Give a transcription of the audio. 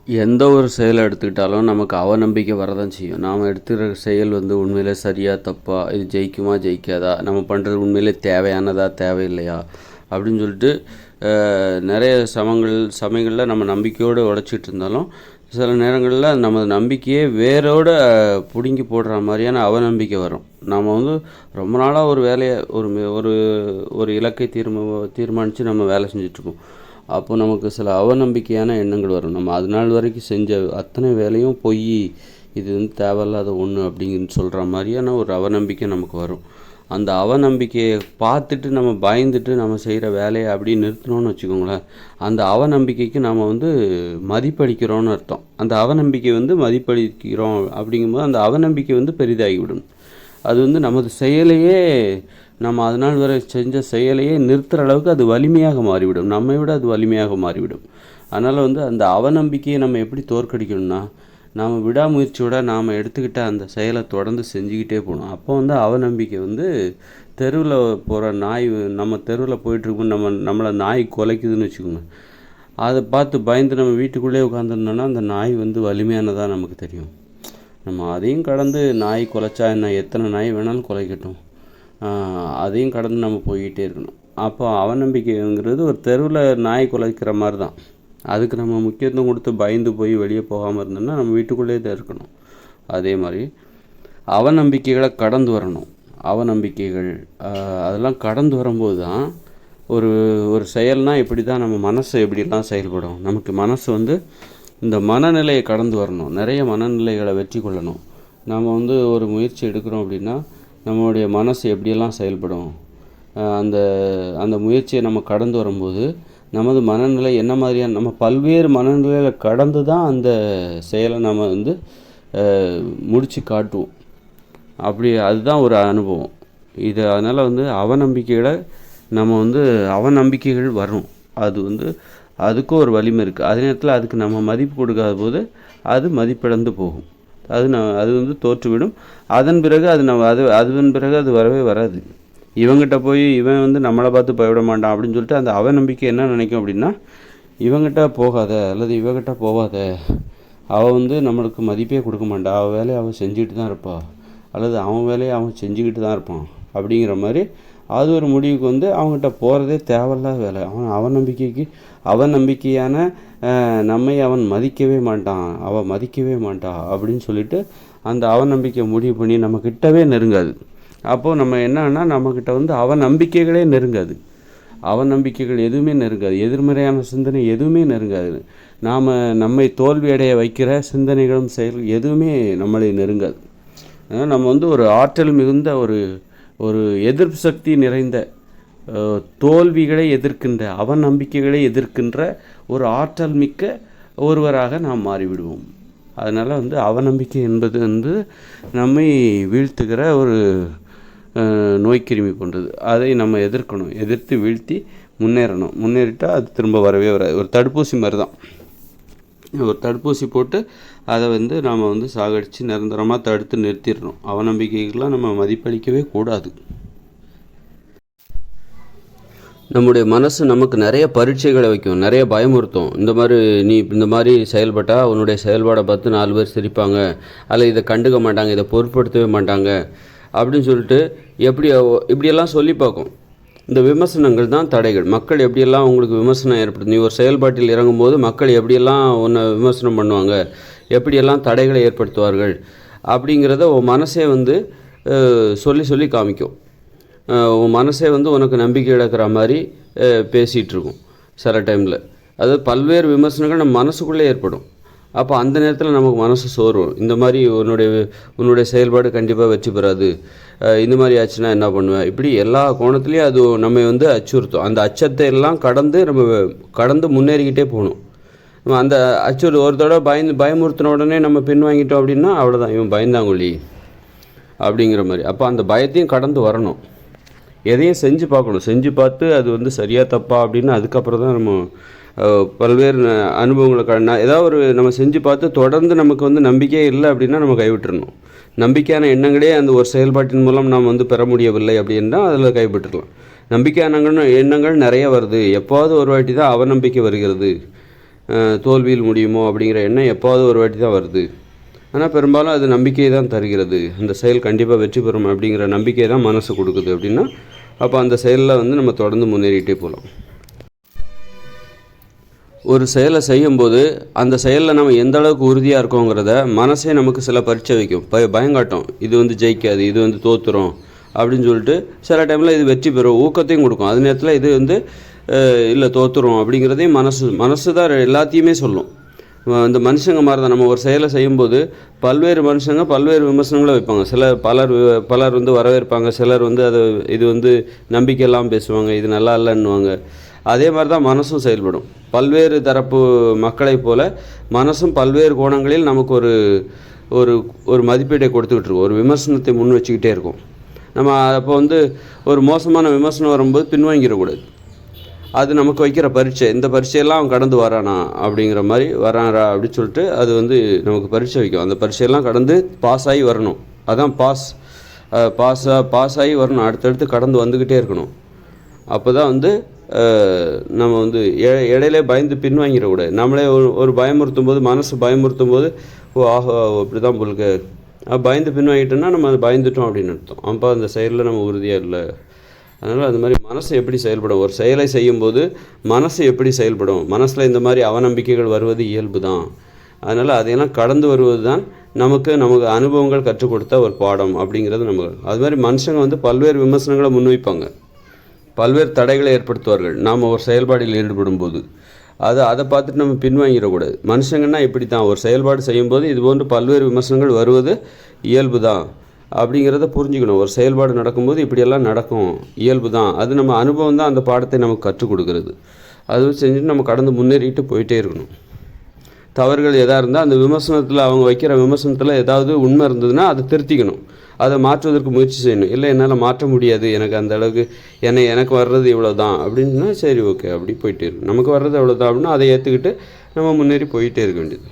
எந்த ஒரு செயலை எடுத்துக்கிட்டாலும் நமக்கு அவநம்பிக்கை வரதான் செய்யும். நாம் எடுத்துக்கிற செயல் உண்மையிலே சரியா தப்பா, இது ஜெயிக்குமா ஜெயிக்காதா, நம்ம பண்ணுறது உண்மையிலே தேவையானதா தேவையில்லையா அப்படின்னு சொல்லிட்டு நிறைய சமயங்களில் நம்ம நம்பிக்கையோடு உழைச்சிட்டு இருந்தாலும் சில நேரங்களில் நம்ம நம்பிக்கையே வேரோடு பிடுங்கி போடுற மாதிரியான அவநம்பிக்கை வரும். நம்ம ரொம்ப நாளாக ஒரு வேலையை ஒரு ஒரு இலக்கை தீர்மானித்து நம்ம வேலை செஞ்சிட்ருப்போம். அப்போ நமக்கு சில அவநம்பிக்கையான எண்ணங்கள் வரும். நம்ம அது நாள் வரைக்கும் செஞ்ச அத்தனை வேலையும் பொய், இது தேவையில்லாத ஒன்று அப்படிங்கிற சொல்கிற மாதிரியான ஒரு அவநம்பிக்கை நமக்கு வரும். அந்த அவநம்பிக்கையை பார்த்துட்டு நம்ம பயந்துட்டு நம்ம செய்கிற வேலையை அப்படி நிறுத்தினோன்னு வச்சுக்கோங்களேன், அந்த அவநம்பிக்கைக்கு நம்ம மதிப்பளிக்கிறோன்னு அர்த்தம். அந்த அவநம்பிக்கை மதிப்பளிக்கிறோம் அப்படிங்கும்போது அந்த அவநம்பிக்கை பெரிதாகிவிடும். அது நமது செயலையே, நம்ம அது நாள் வரை செஞ்ச செயலையே நிறுத்துகிற அளவுக்கு அது வலிமையாக மாறிவிடும். நம்மை விட அது வலிமையாக மாறிவிடும். அதனால் அந்த அவநம்பிக்கையை நம்ம எப்படி தோற்கடிக்கணும்னா, நாம் விடாமுயற்சியோட நாம் எடுத்துக்கிட்ட அந்த செயலை தொடர்ந்து செஞ்சுக்கிட்டே போகணும். அப்போ அவநம்பிக்கை தெருவில் போகிற நாய், நம்ம தெருவில் போயிட்டுருக்கோம், நம்மளை நாய் குலைக்குதுன்னு வச்சுக்கோங்க, அதை பார்த்து பயந்து நம்ம வீட்டுக்குள்ளே உட்காந்துருந்தோன்னா அந்த நாய் வலிமையானதாக நமக்கு தெரியும். நம்ம அதையும் கடந்து நாய் குலைச்சா என்ன, எத்தனை நாய் வேணாலும் குலைக்கட்டும், அதையும் கடந்து நம்ம போய்கிட்டே இருக்கணும். அப்போ அவநம்பிக்கைங்கிறது ஒரு தெருவில் நாய் குலைக்கிற மாதிரி தான். அதுக்கு நம்ம முக்கியத்துவம் கொடுத்து பயந்து போய் வெளியே போகாமல் இருந்தோம்னா நம்ம வீட்டுக்குள்ளேயே தான் இருக்கணும். அதே மாதிரி அவநம்பிக்கைகளை கடந்து வரணும். அவநம்பிக்கைகள் அதெல்லாம் கடந்து வரும்போது தான் ஒரு ஒரு செயல்னால் இப்படி தான் நம்ம மனசு எப்படிலாம் செயல்படும். நமக்கு மனசு இந்த மனநிலையை கடந்து வரணும். நிறைய மனநிலைகளை வெற்றி கொள்ளணும். நம்ம ஒரு முயற்சி எடுக்கிறோம் அப்படின்னா நம்மளுடைய மனசு எப்படியெல்லாம் செயல்படும், அந்த அந்த முயற்சியை நம்ம கடந்து வரும்போது நமது மனநிலை என்ன மாதிரியான, நம்ம பல்வேறு மனநிலையில் கடந்து தான் அந்த செயலை நம்ம முடித்து காட்டுவோம். அப்படி அதுதான் ஒரு அனுபவம் இது. அதனால் அவநம்பிக்கைகளை நம்ம அவநம்பிக்கைகள் வரும். அது அதுக்கும் ஒரு வலிமை இருக்குது. அதே நேரத்தில் அதுக்கு நம்ம மதிப்பு கொடுக்காத போது அது மதிப்பிழந்து போகும். அது தோற்றுவிடும். அதன் பிறகு அதன் பிறகு அது வரவே வராது. இவங்கிட்ட போய் இவன் நம்மளை பார்த்து பயப்பட மாட்டான் அப்படின்னு சொல்லிட்டு அந்த அவநம்பிக்கை என்ன நினைக்கும் அப்படின்னா, இவங்கிட்ட போகாத அல்லது இவங்கிட்ட போகாத, அவள் நம்மளுக்கு மதிப்பே கொடுக்க மாட்டான், அவள் வேலையை அவன் செஞ்சுக்கிட்டு தான் இருப்பாள், அல்லது அவன் வேலையை அவன் செஞ்சுக்கிட்டு தான் இருப்பான் அப்படிங்கிற மாதிரி அது ஒரு முடிவுக்கு அவங்ககிட்ட போகிறதே தேவையில்லாத வேலை. அவநம்பிக்கையான நம்மை அவன் மதிக்கவே மாட்டான், அவள் மதிக்கவே மாட்டான் அப்படின்னு சொல்லிட்டு அந்த அவநம்பிக்கை முடிவு பண்ணி நம்மக்கிட்டவே நெருங்காது. அப்போது நம்ம என்னன்னா நம்மக்கிட்ட அவநம்பிக்கைகளே நெருங்காது. அவநம்பிக்கைகள் எதுவுமே நெருங்காது. எதிர்மறையான சிந்தனை எதுவுமே நெருங்காது. நம்மை தோல்வியடைய வைக்கிற சிந்தனைகளும் செயல் எதுவுமே நம்மளை நெருங்காது. நம்ம ஒரு ஆற்றல் மிகுந்த ஒரு எதிர்ப்பு சக்தி நிறைந்த, தோல்விகளை எதிர்க்கின்ற, அவநம்பிக்கைகளை எதிர்க்கின்ற ஒரு ஆற்றல் மிக்க ஒருவராக நாம் மாறிவிடுவோம். அதனால் அவநம்பிக்கை என்பது நம்மை வீழ்த்துகிற ஒரு நோய்க்கிருமி போன்றது. அதை நம்ம எதிர்க்கணும், எதிர்த்து வீழ்த்தி முன்னேறணும். முன்னேறிட்டால் அது திரும்ப வரவே வராது. ஒரு தடுப்பூசி மாதிரி தான். ஒரு தடுப்பூசி போட்டு அதை நாம் சாகடித்து நிரந்தரமாக தடுத்து நிறுத்திடணும். அவநம்பிக்கைகள்லாம் நம்ம மதிப்பளிக்கவே கூடாது. நம்முடைய மனசு நமக்கு நிறைய பரீட்சைகளை வைக்கும், நிறைய பயமுறுத்தும். நீ இந்த மாதிரி செயல்பட்டால் உன்னுடைய செயல்பாடை பார்த்து 4 பேர் சிரிப்பாங்க, அல்ல இதை கண்டுக்க மாட்டாங்க, இதை பொருட்படுத்தவே மாட்டாங்க அப்படின்னு சொல்லிட்டு இப்படியெல்லாம் சொல்லி பார்க்கும். இந்த விமர்சனங்கள் தான் தடைகள். மக்கள் எப்படியெல்லாம் உங்களுக்கு விமர்சனம் ஏற்படுது, நீ ஒரு செயல்பாட்டில் இறங்கும்போது மக்கள் எப்படியெல்லாம் உன்னை விமர்சனம் பண்ணுவாங்க, எப்படியெல்லாம் தடைகளை ஏற்படுத்துவார்கள் அப்படிங்கிறத உன் மனசே சொல்லி சொல்லி காமிக்கும். உன் மனசே உனக்கு நம்பிக்கை இழக்கிற மாதிரி பேசிகிட்ருக்கும் சில டைமில். அதாவது பல்வேறு விமர்சனங்கள் நம்ம மனசுக்குள்ளே ஏற்படும். அப்போ அந்த நேரத்தில் நமக்கு மனசு சோர்வும். இந்த மாதிரி உன்னுடைய செயல்பாடு கண்டிப்பாக வெற்றி பெறாது, இந்த மாதிரி ஆச்சுன்னா என்ன பண்ணுவேன், இப்படி எல்லா கோணத்துலேயும் அது நம்மை அச்சுறுத்தும். அந்த அச்சத்தை எல்லாம் கடந்து முன்னேறிக்கிட்டே போகணும். நம்ம அந்த ஒரு தடவை பயமுறுத்தின உடனே நம்ம பின் வாங்கிட்டோம் அப்படின்னா அவ்வளோதான், இவன் பயந்தாங்கொல்லி அப்படிங்கிற மாதிரி. அப்போ அந்த பயத்தையும் கடந்து வரணும். எதையும் செஞ்சு பார்க்கணும். செஞ்சு பார்த்து அது சரியாக தப்பா அப்படின்னு அதுக்கப்புறம் தான் நம்ம பல்வேறு அனுபவங்களை ஏதாவது நம்ம செஞ்சு பார்த்து தொடர்ந்து நமக்கு நம்பிக்கையே இல்லை அப்படின்னா நம்ம கைவிட்டுறணும். நம்பிக்கையான எண்ணங்களே அந்த ஒரு செயல்பாட்டின் மூலம் நாம் பெற முடியவில்லை அப்படின்னா அதில் கைவிட்டுடலாம். நம்பிக்கையான எண்ணங்கள் நிறைய வருது, எப்போது ஒரு வாட்டி தான் அவநம்பிக்கை வருகிறது. தோல்வியில் முடியுமோ அப்படிங்கிற எண்ணம் எப்போவாவது ஒரு வாட்டி தான் வருது. ஆனால் பெரும்பாலும் அது நம்பிக்கையை தான் தருகிறது. அந்த செயல் கண்டிப்பாக வெற்றி பெறும் அப்படிங்கிற நம்பிக்கையை தான் மனசு கொடுக்குது. அப்படின்னா அப்போ அந்த செயலில் வந்து நம்ம தொடர்ந்து முன்னேறிட்டே போகலாம். ஒரு செயலை செய்யும்போது அந்த செயலில் நம்ம எந்த அளவுக்கு உறுதியாக இருக்கோங்கிறத மனசே நமக்கு சில பரீட்சை வைக்கும், பயங்காட்டும். இது வந்து ஜெயிக்காது, இது வந்து தோற்றுரும் அப்படின்னு சொல்லிட்டு சில டைமில் இது வெற்றி பெறும் ஊக்கத்தையும் கொடுக்கும். அது நேரத்தில் இது வந்து இல்லை தோற்றுரும் அப்படிங்கிறதையும் மனசு தான் எல்லாத்தையுமே சொல்லும். இந்த மனுஷங்க மாதிரி தான். நம்ம ஒரு செயலை செய்யும்போது பல்வேறு மனுஷங்க பல்வேறு விமர்சனங்களை வைப்பாங்க. பலர் வந்து வரவேற்பாங்க, சிலர் வந்து அதை இது வந்து நம்பிக்கையெல்லாம் பேசுவாங்க, இது நல்லா இல்லைன்னுவாங்க. அதே மாதிரி தான் மனசும் செயல்படும். பல்வேறு தரப்பு மக்களைப் போல மனசும் பல்வேறு கோணங்களில் நமக்கு ஒரு மதிப்பீட்டை கொடுத்துக்கிட்டு இருக்கும், ஒரு விமர்சனத்தை முன் வச்சுக்கிட்டே இருக்கும். நம்ம அப்போ வந்து ஒரு மோசமான விமர்சனம் வரும்போது பின்வாங்கிடக்கூடாது. அது நமக்கு வைக்கிற பரீட்சை. இந்த பரீட்சையெல்லாம் அவன் கடந்து வரானா அப்படிங்கிற மாதிரி வரானா அப்படின்னு சொல்லிட்டு அது வந்து நமக்கு பரீட்சை வைக்கும். அந்த பரீட்சையெல்லாம் கடந்து பாஸ் ஆகி வரணும். அதான் பாஸ் ஆகி வரணும். அடுத்தடுத்து கடந்து வந்துக்கிட்டே இருக்கணும். அப்போ தான் வந்து நம்ம வந்து இடையிலே பயந்து பின்வாங்கிடக்கூடாது. நம்மளே ஒரு பயமுறுத்தும் போது, மனசு பயமுறுத்தும் போது ஆஹோ இப்படி தான் போலுக்கு பயந்து பின்வாங்கிட்டோம்னா நம்ம அது பயந்துட்டோம் அப்படின்னு அர்த்தம். அப்போ அந்த செயலில் நம்ம உறுதியாக இல்லை. அதனால் அந்த மாதிரி மனசு எப்படி செயல்படும், ஒரு செயலை செய்யும்போது மனசு எப்படி செயல்படும், மனசில் இந்த மாதிரி அவநம்பிக்கைகள் வருவது இயல்பு தான். அதனால் அதையெல்லாம் கடந்து வருவது தான் நமக்கு அனுபவங்கள் கற்றுக் கொடுத்த ஒரு பாடம் அப்படிங்கிறது நம்ம. அது மாதிரி மனுஷங்க வந்து பல்வேறு விமர்சனங்களை முன்வைப்பாங்க, பல்வேறு தடைகளை ஏற்படுத்துவார்கள் நாம் ஒரு செயல்பாடில் ஈடுபடும் போது. அதை பார்த்துட்டு நம்ம பின்வாங்கிடக்கூடாது. மனுஷங்கன்னா இப்படி தான், ஒரு செயல்பாடு செய்யும்போது இது போன்று பல்வேறு விமர்சனங்கள் வருவது இயல்பு தான் அப்படிங்கிறத புரிஞ்சுக்கணும். ஒரு செயல்பாடு நடக்கும்போது இப்படியெல்லாம் நடக்கும், இயல்பு தான். அது நம்ம அனுபவம் தான் அந்த பாடத்தை நமக்கு கற்றுக் கொடுக்குறது. அது செஞ்சுட்டு நம்ம கடந்து முன்னேறிட்டு போயிட்டே இருக்கணும். தவறுகள் எதாக இருந்தால் அந்த விமர்சனத்தில், அவங்க வைக்கிற விமர்சனத்தில் ஏதாவது உண்மை இருந்ததுன்னா அதை திருத்திக்கணும், அதை மாற்றுவதற்கு முயற்சி செய்யணும். இல்லை என்னால் மாற்ற முடியாது, எனக்கு அந்த அளவுக்கு எனக்கு வர்றது இவ்வளோ தான் அப்படின்னா சரி ஓகே அப்படி போயிட்டே இருக்கும். நமக்கு வர்றது எவ்வளோ தான் அப்படின்னா அதை ஏற்றுக்கிட்டு நம்ம முன்னேறி போயிட்டே இருக்க வேண்டியது.